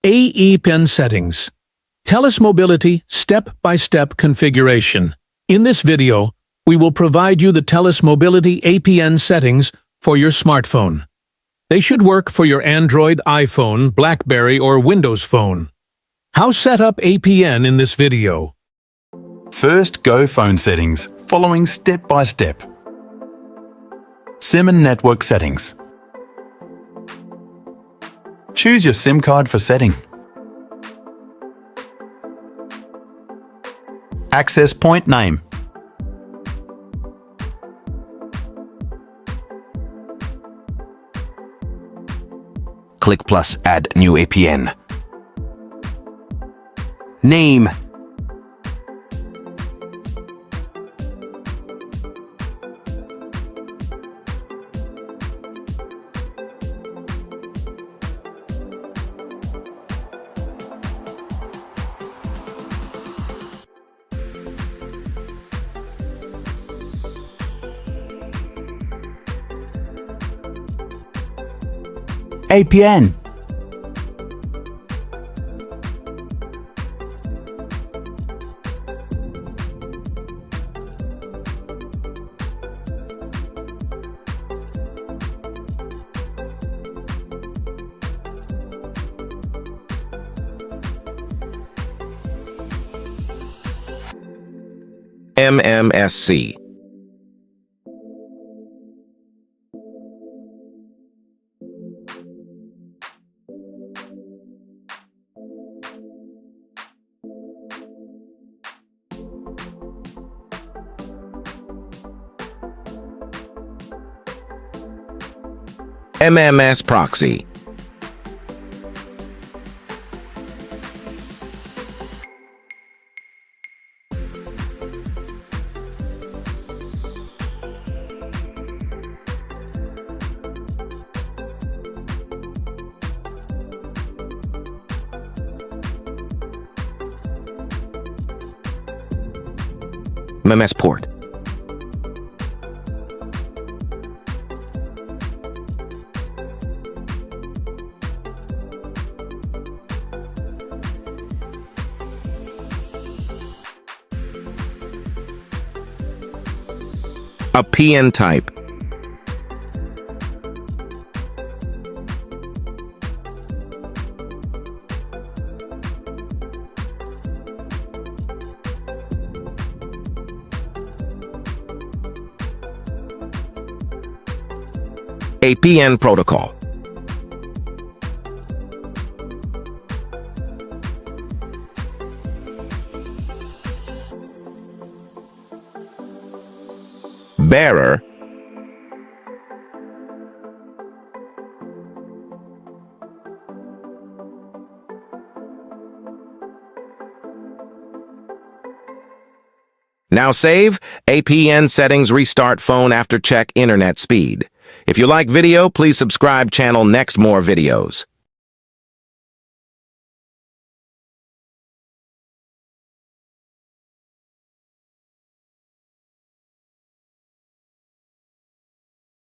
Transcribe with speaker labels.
Speaker 1: APN Settings. Telus Mobility Step-by-Step Configuration. In this video, we will provide you the Telus Mobility APN settings for your smartphone. They should work for your Android, iPhone, Blackberry, or Windows phone. How set up APN in this video.
Speaker 2: First, go phone settings, following step by step. SIM and network settings. Choose your SIM card for setting. Access point name.
Speaker 3: Click plus add new APN. Name.
Speaker 2: APN.
Speaker 3: MMSC. MMS proxy. MMS port. A PN type. APN protocol. Bearer. Now save. APN settings. Restart phone after check internet speed. If you like video, please subscribe channel next more videos.